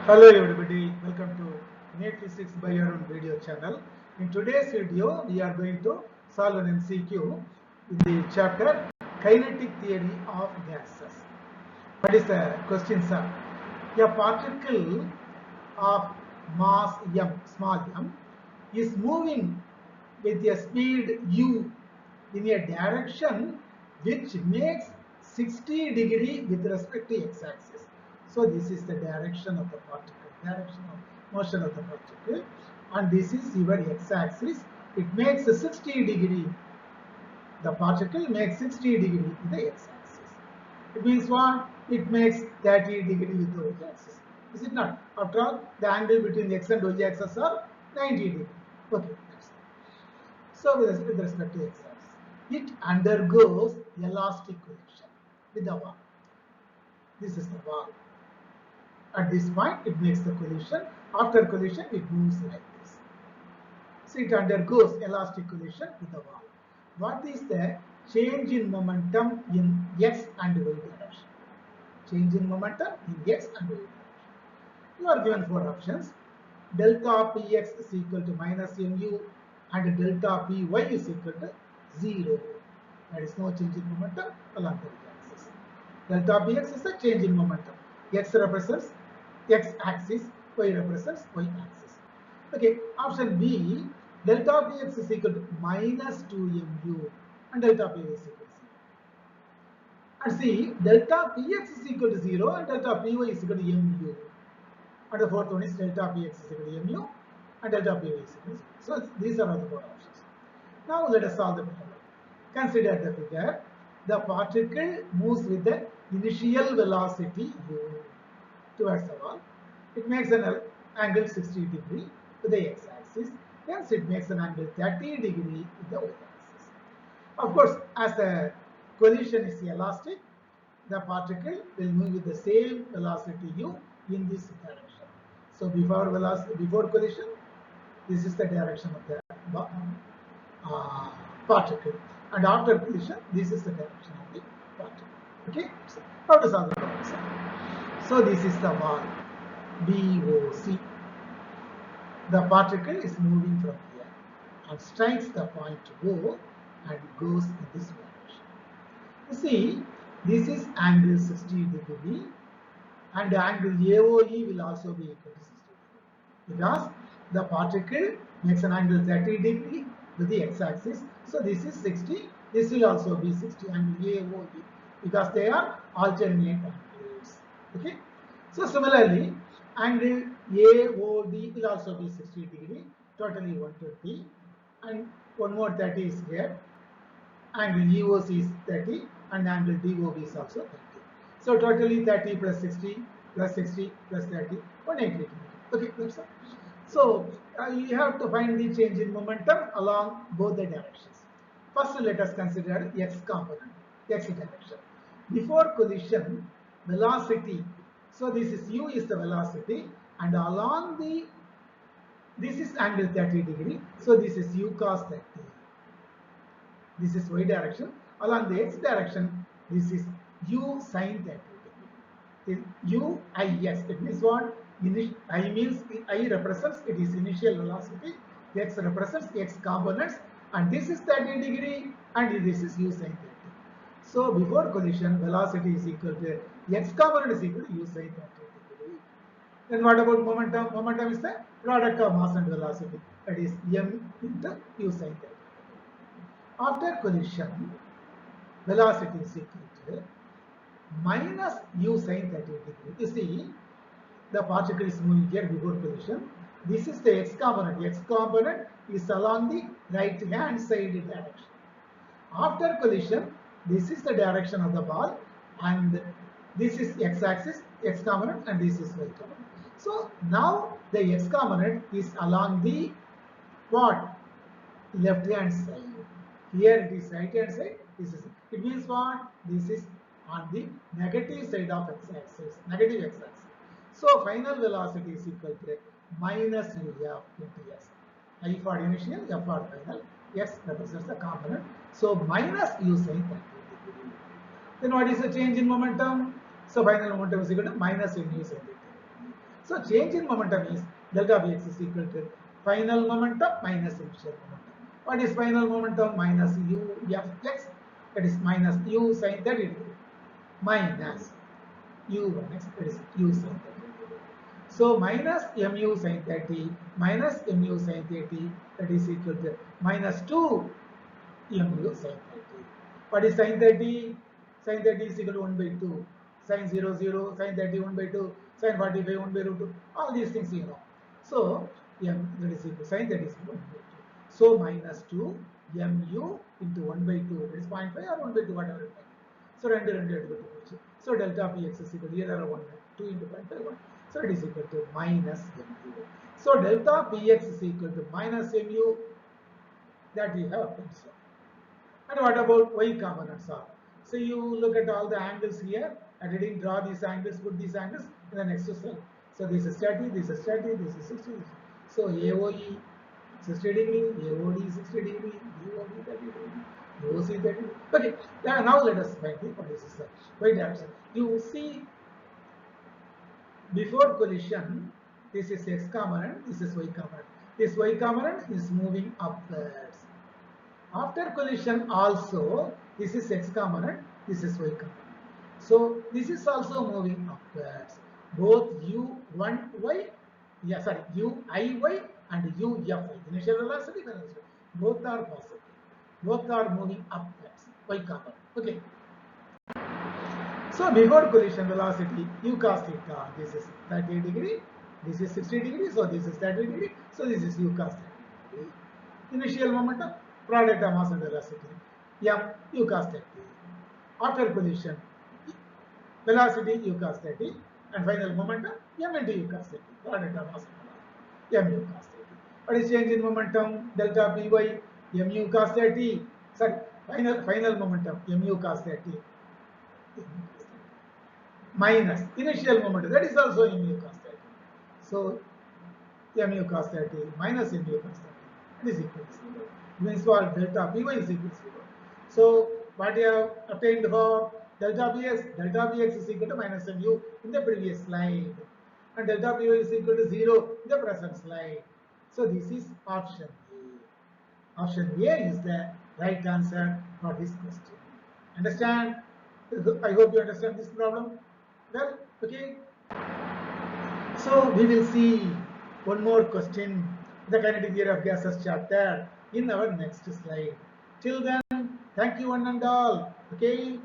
Hello everybody, welcome to NEET Physics by your own video channel. In today's video, we are going to solve an MCQ in the chapter Kinetic Theory of Gases. What is the question, sir? A particle of mass m, small m, is moving with a speed u in a direction which makes 60 degree with respect to x-axis. So this is the direction of the particle, direction of motion of the particle, and this is your x-axis. It makes a 60 degree. The particle makes 60 degree with the x-axis. It means what? It makes 30 degree with the y-axis. Is it not? After all, the angle between the x and y-axis are 90 degree. Okay. So with respect to x-axis, it undergoes elastic collision with the wall. This is the wall. At this point, it makes the collision. After collision, it moves like this. So it undergoes elastic collision with the wall. What is the change in momentum in x and y direction? Change in momentum in x and y direction. You are given four options. Delta px is equal to minus mu and delta py is equal to 0. There is no change in momentum along the y-axis. Delta px is a change in momentum. X represents x-axis, y represents y-axis. Okay, option B, delta px is equal to minus 2mu and delta py is equal to 0. And C, delta px is equal to 0 and delta py is equal to mu. And the fourth one is delta px is equal to mu and delta py is equal to 0. So these are all the four options. Now let us solve the problem. Consider the figure. The particle moves with the initial velocity u towards the wall. It makes an angle 60 degree with the x-axis. Hence it makes an angle 30 degree with the y-axis. Of course, as the collision is elastic, the particle will move with the same velocity u in this direction. So before collision, this is the direction of the particle, and after collision, this is the direction of the particle. Okay, so how to solve the problem? So this is the wall BOC. The particle is moving from here and strikes the point O and goes in this direction. You see, this is angle 60 degree and angle AOE will also be equal to 60 degree because the particle makes an angle 30 degree with the x-axis. So this is 60. This will also be 60 angle AOE because they are alternate angles. Okay. So similarly, angle AOD will also be 60 degree, totally 120, and one more 30 is here. Angle EOC is 30 and angle DOB is also 30. So totally 30 plus 60 plus 60 plus 30, 180 degree. Okay, that's all. So you have to find the change in momentum along both the directions. First, let us consider x component, x direction. Before collision, velocity. So this is u is the velocity, and along this is angle 30 degree. So this is u cos 30. This is y direction. Along the x direction, this is u sin 30 degree. U I s. It means what? I means I represents it is initial velocity. X represents x components, and this is 30 degree, and this is u sin 30. So before collision, velocity is equal to x component is equal to u sin 30 degree. Then what about momentum? Momentum is the product of mass and velocity. That is m into u sin 30 degree. After collision, velocity is equal to minus u sin 30 degree. You see, the particle is moving here before collision. This is the x component. X component is along the right hand side direction. After collision, this is the direction of the ball, and this is x-axis, x component, and this is y component. So now the x component is along the what? Left hand side. Here it is right hand side. This is it means what? This is on the negative side of x-axis, negative x-axis. So final velocity is equal to minus uf into s. I for initial, f for final. S represents the component. So minus u sin 30 degree. Then what is the change in momentum? So final momentum is equal to minus mu sin 30 degree. So So change in momentum is delta Vx is equal to final momentum minus initial momentum. What is final momentum? Minus u Fx, that is minus u sin 30 degree, minus u1x, that is u sin 30 degree. So minus mu sin 30 minus mu sin 30, that is equal to minus 2 mu sin 30. What is sin 30? Sin 30 is equal to 1 by 2. Sin 0, 0, sin 30, 1 by 2, sin 45, 1 by root 2. All these things you know. So, that is equal to sin 30 is equal to 1 by 2. So, minus 2 mu into 1 by 2, that is 0.5 or 1 by 2, whatever it may be. So, 2 எடுத்துக்கிட்டு. So, delta Px is equal to here are 1, 2 into 0.5, 1. So, it is equal to minus mu. So, delta Px is equal to minus mu, that we have obtained. So, and what about y components are? So you look at all the angles here. I didn't draw these angles, put these angles in the next slide. So this is 30, this is 30, this is 60. So AOE 60 degree, AOD 60 degree, AOB 30 degree, AOC 30 degree. Okay, now let us find the what is this? Wait a second. You see, before collision, this is x component, this is y component. This y component is moving upwards. After collision also, this is x component, this is y component. So this is also moving upwards. Both u1y, uiy and ufy, initial velocity, both are positive. Both are moving upwards, y component. Okay. So before collision velocity, u cos theta, this is 30 degree, this is 60 degree, so this is 30 degree, so this is u cos 30 degree. Initial momentum, product of mass and velocity, m u cos 30. After collision, velocity u cos 30, and final momentum m into u cos 30. Product of mass and velocity, m u cos 30. What is change in momentum? Delta py mu cos 30. Sorry, final momentum mu cos 30 minus initial momentum, that is also mu cos 30. So mu cos 30 minus mu cos 30. It is equal to 0. Means what? Delta Py is equal to 0. So what you have obtained for delta Px? Delta Px is equal to minus mu in the previous slide, and delta Py is equal to 0 in the present slide. So this is option A. Option A is the right answer for this question. Understand? I hope you understand this problem. Well, okay. So we will see one more question, the kinetic theory of gases chapter, in our next slide. Till then, thank you one and all. Okay.